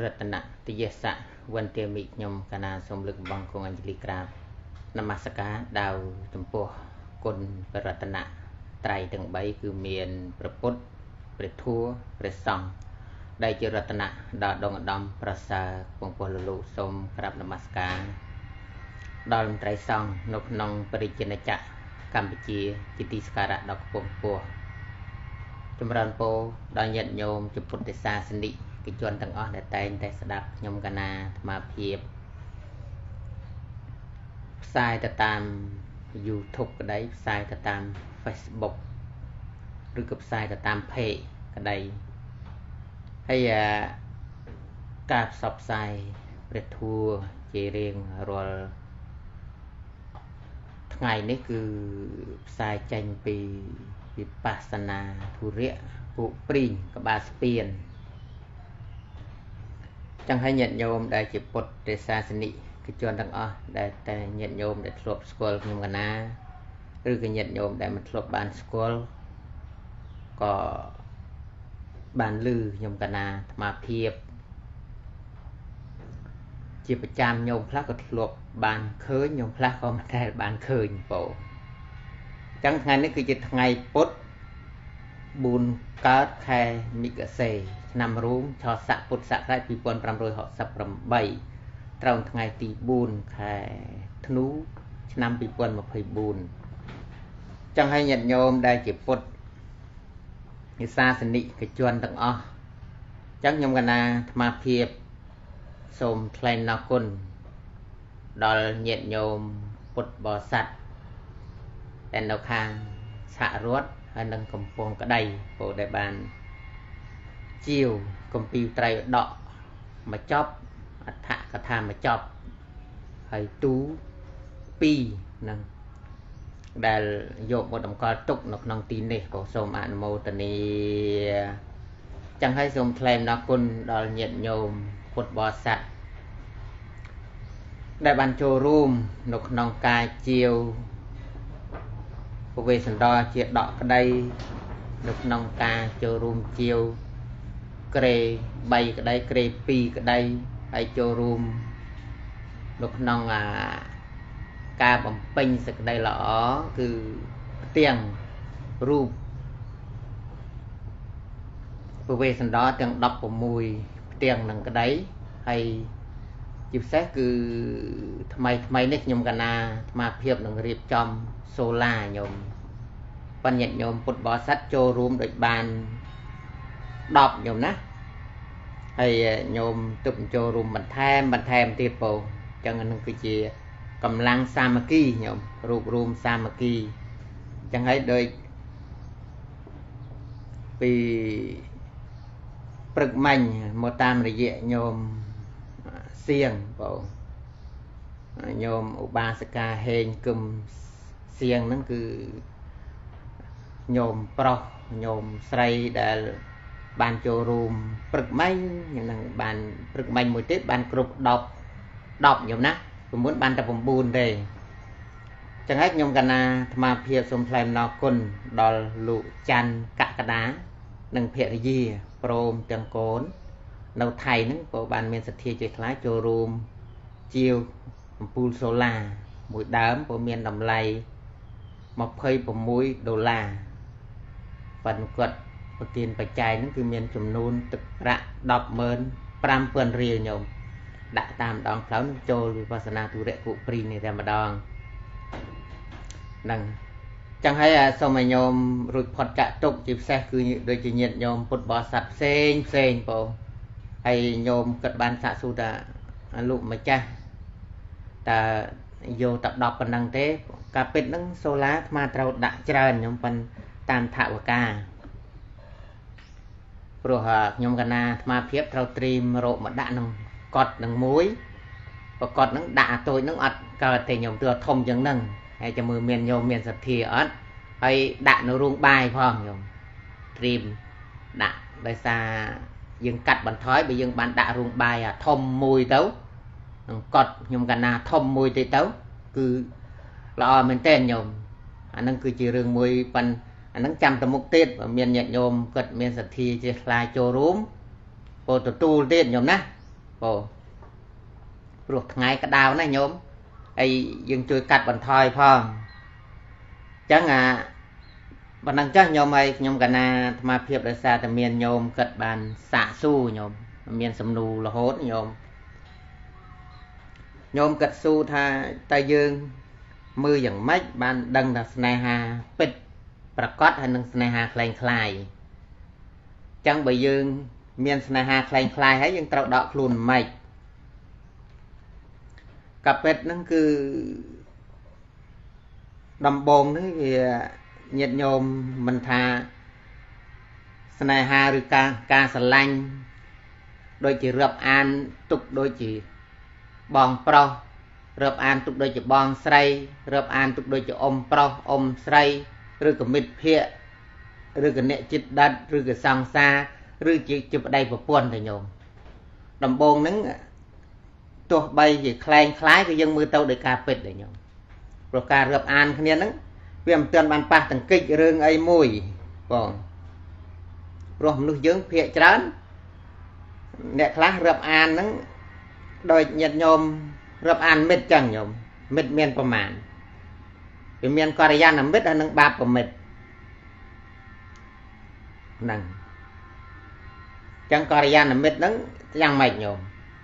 รัตนะติยสะวันเตียมิยมคณะสมลึกบังคงอัญชลีกราบนมัสการดาวจมพูกลรัตนะไตรถึงใบคือเมียนประพุทธประทัวประสองได้เจรัตนะดาดงดำประสาปงปลลุสมกราบนมัสการดอลไตรสองนกนองปริจินจักกัมพูชีจิติสการะดอกปงปัวจำรันโปดอยเย็นโยมจุพุทธศาสนิกิจวนต่างอ้อแต่แต่สดับยมกนามาเพียบสายตาม YouTube ก็ได้สายตาม Facebook หรือกับสายตามเพจก็ได้ให้การสอบสายประทัวเจเรียงรอไงนี่คือสายจังปีวิปัสสนาทุเรียปุปริงกับบาสเปียนจังให้ญาติโยมได้จิปุตติศาสนิกิจวนต่างอ้อได้แต่ญาติโยมได้ทลบสกอลยมกันนะหรือก็ญาติโยมได้มาทลบบานสกอลก็บานลือยมกันนะมาเพียบจีประจำโยมพระก็ทลบบานเคยโยมพระก็มาได้บานเคยโปจังไงนี่คือจิตไงปุตบุญการแคมิกเซนำรุ้งชอสะปุตสะไรปีปนปรำโรยหอสับปรำใบตรงไงตีบุญแคธนูนำปีปนมาเพยบุญจังให้ญาติโยมได้จิตปุตนิสาสนิกจวนต่างอ้อจังยมกันนาธรรมาเพียบสมเพลนนาคุณดอลญาติโยมปุตบอสัตแต่ดาวคางสะรวดให้นังกำปองก็ได้โปรได้บานจิวคอมพิวเตอร์ดอกมาจอบอัฐกถามาจอบให้ตูปีนังได้โยกบทดำกอตุกนกนองตีนนี่ก็สมอันโมตนีจังให้สมเพลนนาคุณดอลเนียโยมพุทธบอสัตได้บานโจรูมนกนองกายจิวเวสันดอเจียดอกก็ได้นกนองกาโจรูมจิวเกรใบก็ได้เกรปีก็ได้ไอโจรูมนกนองกาบำเพ็ญสักได้หรอคือเตียงรูปเวสันดอเตียงดับผมมวยเตียงนั่งก็ได้ให้จิบแซคือทำไมนึกยมกันนามาเพียบหนึ่งเรียบจอมโซล่าโยมปัญญาโยมปุตบอสัตโจรูมโดยบานดอบโยมนะให้โยมตุ่มโจรูมบันแทมตีโปจังนั้นคือจีกำลังสามัคคีโยมรูปรูมสามัคคีจังให้โดยปีปรึกมันโมตามระยะโยมเสียงโปโยมอุบาสกาเฮงกึมเสียงนั่นคือโยมปรโยมใส่ได้บานโจรูมปรึกมันอย่างนั้นบานปรึกมันมวยติดบานกรุบดอกโยมนะผมmuốnบานแต่ผมบูนเลยจังให้โยมกันนะมาเพียรสมเพลมนอคุณดอลลุจันกะกระดาหนึ่งเพียรยีโปรมเตียงโกนเราไทยนั่งโปรบานเมียนสถีใจคล้ายโจรูมจิวปูโซลาหมวยดามโปรเมียนดำไลมาเพย์ผมมุ้ยดอลลาร์ปันกดปฏินปัจจัยนั่นคือเมียนจำนวนตึกระดอกเมินปรามเปินเรียโยมดะตามดองเพลานุโจวิปัสสนาทุเรกุปรีในแต่มาดองนั่งจังให้สมัยโยมรุดพอดจะตกจีบแซคือโดยจีเนียโยมปุตบอสัตเซงโปให้โยมกัดบานสะสุดาลุมาจ้าแต่โยตับดอกปันดังเต้กาเป็ดนั่งโซล่ามาเราดะเจริญโยมปันตามถาวกาโปรหะโยมกันนามาเพียบเราตรีมโรมาดะนังกอดนังมุ้ยประกอดนังดะตัวนังอัดก็แต่โยมตัวทมจังนังให้จะมือเมียนโยมเมียนสัตย์อัดให้ดะนรุงใบพองโยมตรีมดะได้ซายังกัดบันท้อยไปยังบันดะรุงใบทมมวยเต้ากอดโยมกันนาทมมวยตีเต้าคือเราเมนเต้นโยมอันนั้นคือจีเรื่องมวยปันอันนั้นจำตะมุกเต้นเมียนญาติโยมกดเมียนสัตย์จะคลายโจรูมโปรตูเต้นโยมนะ Ồ Rồi ngày cái đào này nhóm ấy dừng chui cắt bàn thoi phong chẳng bạn đang chắc nhóm ấy nhóm cả na mà phiệp đại xa thì miền nhóm cất bàn xạ su nhóm miền sầm nù là hốt nhóm cất su tha tay dương mưa dần mách bạn đăng là sneha pítประកอบហើយនឹងស្នេហាខ្លែងខ្លាយចឹងបើយើងមានស្នេហាខ្លែងខ្លាយហើយយើងត្រូវដកខ្លួនមិនកាពេតហ្នឹងគឺដំបងនេះវាញាតញោមមិនថាស្នេហាឬការស្រឡាញ់ដូចជារាប់អានទុកដូចជាបងប្រុសរាប់អានទុកដូចជាបងស្រីរាប់អានទុកដូចជាអ៊ំប្រុសអ៊ំស្រីឬក៏មិត្តភក្តិឬក៏អ្នកចិត្តដិតឬក៏សង្សារឬជាប្តីប្រពន្ធតែញោមដំបងហ្នឹងទោះបីជាខ្លែងខ្លាយក៏យើងមើលទៅដោយការពិតដែរញោមព្រោះការរាប់អានគ្នាហ្នឹងវាមិនទាន់បានប៉ះតង្គិចរឿងអីមួយបងព្រោះមនុស្សយើងភាគច្រើនអ្នកខ្លះរាប់អានហ្នឹងដោយញាតិញោមរាប់អានមិត្តចឹងញោមមិត្តមានប្រមាណវាមានកល្យាណមិត្តហើយនឹងបាបប្រមិត្តហ្នឹងចឹងកល្យាណមិត្តហ្នឹងយ៉ាងម៉េចញោម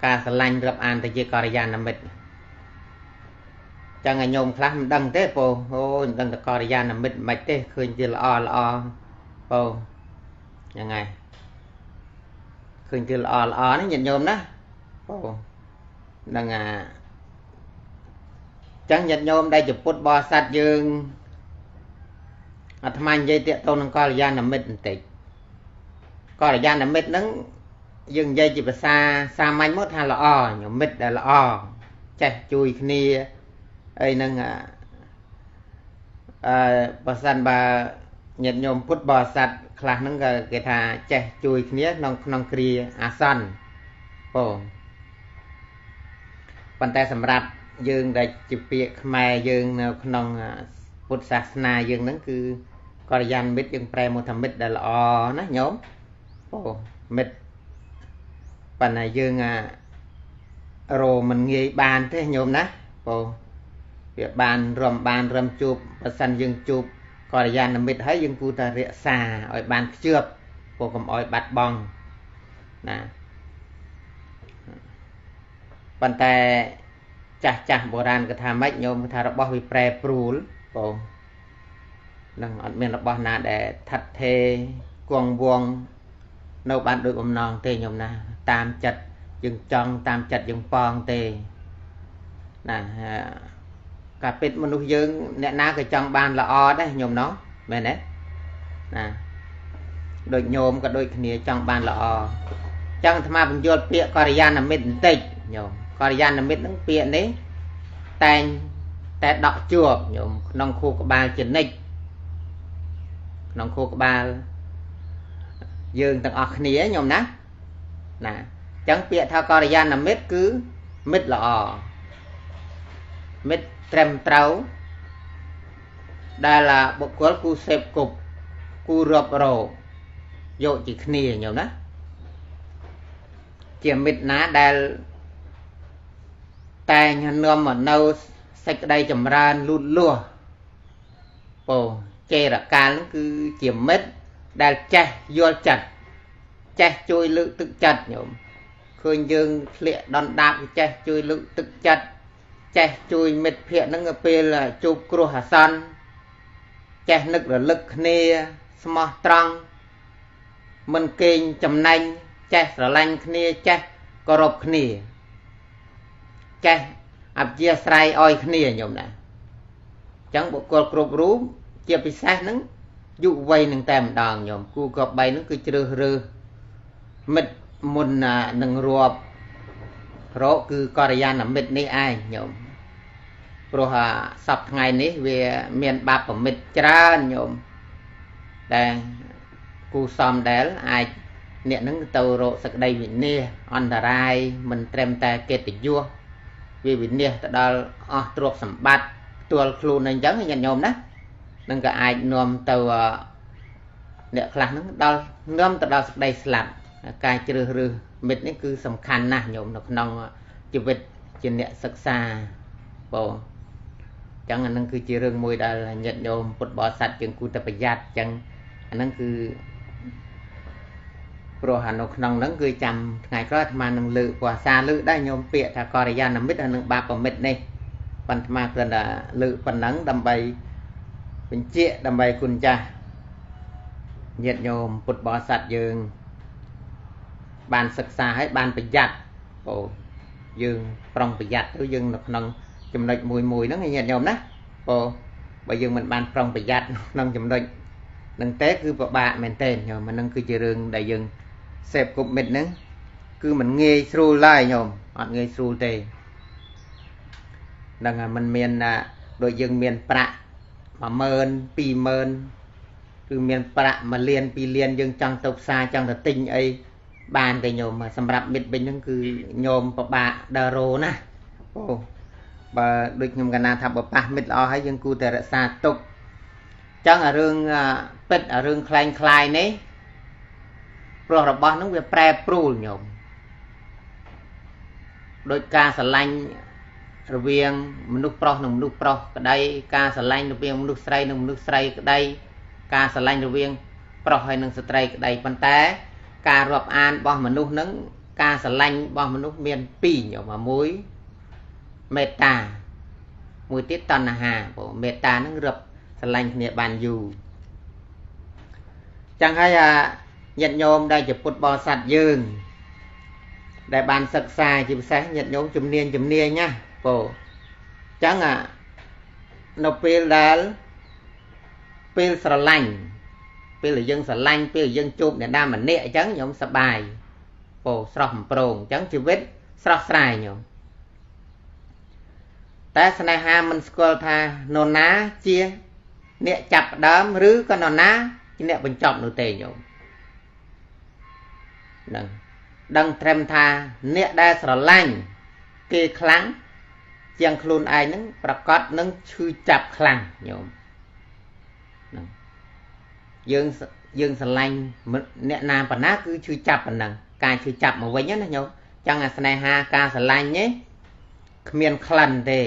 ការស្រឡាញ់រាប់អានទៅជាកល្យាណមិត្តចឹងឲ្យញោមខ្លះមិនដឹងទេពោអូមិនដឹងតែកល្យាណមិត្តមិនទេឃើញជាល្អពោយ៉ាងហ្នឹងឃើញជាល្អនេះញាតិញោមណាពោហ្នឹងចឹងញាតិញោមដែលជាពុទ្ធបរិស័ទយើងអាត្មានិយាយតាក់ទងនឹងកល្យាណមិត្តបន្តិចកល្យាណមិត្តហ្នឹងយើងនិយាយជាភាសាសាមញ្ញមកថាល្អញោមមិត្តដែលល្អចេះជួយគ្នាអីហ្នឹងបើសិនបើញាតិញោមពុទ្ធបរិស័ទខ្លះហ្នឹងក៏គេថាចេះជួយគ្នាក្នុងគ្រាអាសន្នប៉ុន្តែសម្រាប់យើងដែលជាពាក្យខ្មែរយើងនៅក្នុងពុទ្ធសាសនាយើងហ្នឹងគឺកល្យាណមិត្តយើងប្រែមកថាមិត្តដែលល្អណាញោមមិត្តប៉ុន្តែយើងរោមិនងាយបានទេញោមណាវាបានរំជួបបើសិនយើងជួបកល្យាណមិត្តហើយយើងគួរតែរក្សាឲ្យបានខ្ជាប់កុំឲ្យបាត់បង់ណាប៉ុន្តែចាស់បុរាណក៏ថាម៉េចញោមថារបស់វាប្រែប្រួលនឹងអត់មានរបស់ណាដែលថិតថេរគង់វង្សនៅបានដូចបំណងទេញោមណាតាមចិត្តយើងចង់តាមចិត្តយើងប៉ងទេណាការពិតមនុស្សយើងអ្នកណាក៏ចង់បានល្អដែរញោមណោះមែនទេណាដូចញោមក៏ដូចគ្នាចង់បានល្អចង់អាត្មាបញ្យល់ពាក្យកល្យាណមិត្តបន្តិចញោមកល្យាណមិត្តហ្នឹងពាក្យនេះតែងតែដកជួបញោមក្នុងខួរក្បាលចនិចក្នុងខួរក្បាលយើងទាំងអស់គ្នាញោមណាអញ្ចឹងពាក្យថាកល្យាណមិត្តគឺមិត្តល្អមិត្តត្រឹមត្រូវដែលបុគ្គលគូសេពគប់គូរាប់រកយកជាគ្នាញោមណាជាមិត្តណាដែលតែងនាំមកនៅសេចក្តីចម្រើនលូតលាស់ចេរកាលគឺជាមិត្តដែលចេះយល់ចិត្តចេះជួយលើកទឹកចិត្តញោមឃើញយើងធ្លាក់ដណ្ដាបចេះជួយលើកទឹកចិត្តចេះជួយមិត្តភក្តិហ្នឹងពេលជួបគ្រោះអាសន្នចេះនឹករលឹកគ្នាស្មោះត្រង់មិនកេងចំណេញចេះស្រឡាញ់គ្នាចេះគោរពគ្នាចេះអព្យាស្រ័យឲ្យគ្នាញោមណាអញ្ចឹងបុគ្គលគ្រប់រូបជាពិសេសហ្នឹងយុវវ័យនឹងតែម្ដងញោមគូក៏បីហ្នឹងគឺជ្រើសរើសមិត្តមុននឹងរាប់រកគឺកល្យាណមិត្តនេះឯងញោមព្រោះសពថ្ងៃនេះវាមានបាបប្រមិតច្រើនញោមដែលគូសំដែលអាចអ្នកនឹងទៅរកសក្តីវិនាសអន្តរាយមិនត្រឹមតែកិត្តិយសវាវិនាសទៅដល់អស់ទ្រព្យសម្បត្តិផ្ទាល់ខ្លួនអញ្ចឹងញាតិញោមណានឹងក៏អាចនាំទៅអ្នកខ្លះហ្នឹងនាំទៅដល់សក្តីស្លាប់ ការជ្រើសរើសមិត្តនេះគឺសំខាន់ណាស់ញោមនៅក្នុងជីវិតជាអ្នកសិក្សាបងចឹងអានឹងគឺជារឿងមួយដែលញាតិញោមពុទ្ធបរិស័ទយើងគួរតែប្រយ័ត្នចឹងអានឹងគឺព្រោះនៅក្នុងហ្នឹងគឺចាំថ្ងៃក្រោយអាត្មានឹងលើកភាសាលើកដែរញោមពាក្យថាករិយាណមិត្តហើយនឹងបាបមិត្តនេះប៉ុន្តែអាត្មាគ្រាន់តែលើកប៉ុណ្ណឹងដើម្បីបញ្ជាក់ដើម្បីគុណចាស់ញាតិញោមពុទ្ធបរិស័ទយើងបានសិក្សាហើយបានប្រយ័ត្នបងយើងប្រុងប្រយ័ត្នទៅយើងនៅក្នុងចំណុចមួយហ្នឹងញាតិញោមណាបងបើយើងមិនបានប្រុងប្រយ័ត្នក្នុងចំណុចនឹងទេគឺពិបាកមែនទែនញោមហ្នឹងគឺជារឿងដែលយើងសេពគប់មិត្តហ្នឹងគឺមិនងាយស្រួលឡើយញោមអត់ងាយស្រួលទេហ្នឹងហើយมันមានដូចយើងមានប្រាក់ 10000 20000 គឺមានប្រាក់1លាន2លានយើងចង់ទៅផ្សារចង់ទៅទិញអីបានតែញោមសម្រាប់មិត្តវិញហ្នឹងគឺញោមពិបាកដើររោណាអូបើដូចខ្ញុំកណាថាបើប៉ះមិត្តល្អហើយយើងគួរតែរក្សាទុកចឹងអារឿងពិតអារឿងคล้ายៗនេះព្រោះរបស់ហ្នឹងវាប្រែប្រួលញោមដោយការស្រឡាញ់រវាងមនុស្សប្រុសនិងមនុស្សប្រុសក្តីការស្រឡាញ់រវាងមនុស្សស្រីនិងមនុស្សស្រីក្តីការស្រឡាញ់រវាងប្រុសហើយនិងស្ត្រីក្តីប៉ុន្តែការរាប់អានរបស់មនុស្សហ្នឹងការស្រឡាញ់របស់មនុស្សមាន2ញោមមួយមេត្តាមួយទៀតតណ្ហាបងមេត្តាហ្នឹងរាប់ស្រឡាញ់គ្នាបានយូរចឹងហើយញាតិញោមដែលជាពុទ្ធបរិស័ទយើងដែលបានសិក្សាជាពិសេសញាតិញោមជំនាញណាបងចឹងនៅពេលដែលពេលស្រឡាញ់ពេលដែលយើងស្រឡាញ់ពេលយើងជួបអ្នកណាម្នាក់អញ្ចឹងញោមសប្បាយបងស្រស់បំព្រងអញ្ចឹងជីវិតស្រស់ស្រាយញោមតែស្នេហាមិនស្គាល់ថានរណាជាអ្នកចាប់ដើមឬក៏នរណាជាអ្នកបញ្ចប់នោះទេញោមហ្នឹងដឹងត្រឹមថាអ្នកដែលស្រឡាញ់គេខ្លាំងជាងខ្លួនឯងហ្នឹងប្រកាសនឹងឈឺចាប់ខ្លាំងញោមហ្នឹងយើងស្រឡាញ់អ្នកណាប៉ុណ្ណាគឺឈឺចាប់ប៉ុណ្ណឹងការឈឺចាប់មកវិញណាញោមចឹងអាស្នេហាការស្រឡាញ់នេះគ្មានក្លិនទេ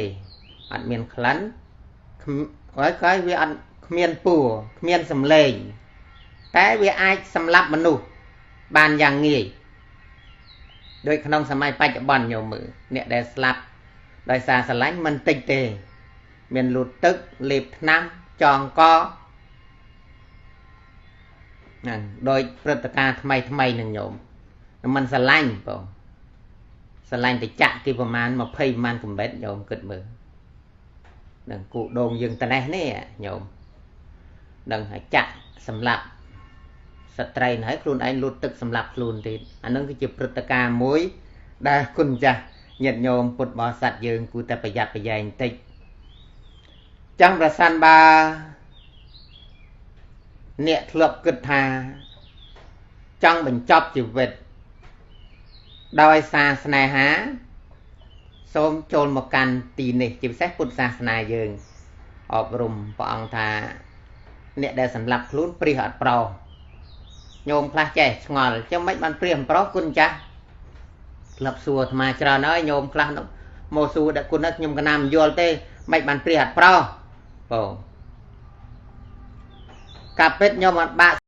អត់មានក្លិនហើយវាអត់គ្មានពួរគ្មានសម្លេងតែវាអាចសម្លាប់មនុស្សបានយ៉ាងងាយដោយក្នុងសម័យបច្ចុប្បន្នញោមមើលអ្នកដែលស្លាប់ដោយសារស្រឡាញ់មិនតិចទេមានលូតទឹកលេបថ្នាំចងកហ្នឹងដោយព្រឹត្តិការណ៍ថ្មីនឹងញោមមិនស្រឡាញ់បងស្រឡាញ់តិចទីប្រមាណ20ប្រមាណកំបិតញោមគិតមើលនឹងគូដងយើងត្នេះនេះញោមនឹងឲ្យចាក់សម្លាប់ស្ត្រីណហើយខ្លួនឯងលូតទឹកសម្លាប់ខ្លួនទៀតអានឹងគឺជាព្រឹត្តិការណ៍មួយដែលគុណចាស់ញាតិញោមពុទ្ធបរិស័ទយើងគួរតែប្រយ័ត្នប្រយែងបន្តិចចឹងប្រសិនបើអ្នកធ្លាប់គិតថាចង់បញ្ចប់ជីវិតដោយសារស្នេហាសូមចូលមកកាន់ទីនេះជាពិសេសពុទ្ធសាសនាយើងអប់រំព្រះអង្គថាអ្នកដែលសម្លាប់ខ្លួនព្រាសអត់ប្រោសញោមខ្លះចេះឆ្ងល់ចាំមិនបានព្រាសមិនប្រោសគុណចាស់ធ្លាប់សួរអាត្មាច្រើនហើយញោមខ្លះមកសួរដាក់គុណខ្ញុំកណាមិនយល់ទេមិនបានព្រាសអត់ប្រោសបងកាពិតញោមអត់បាក់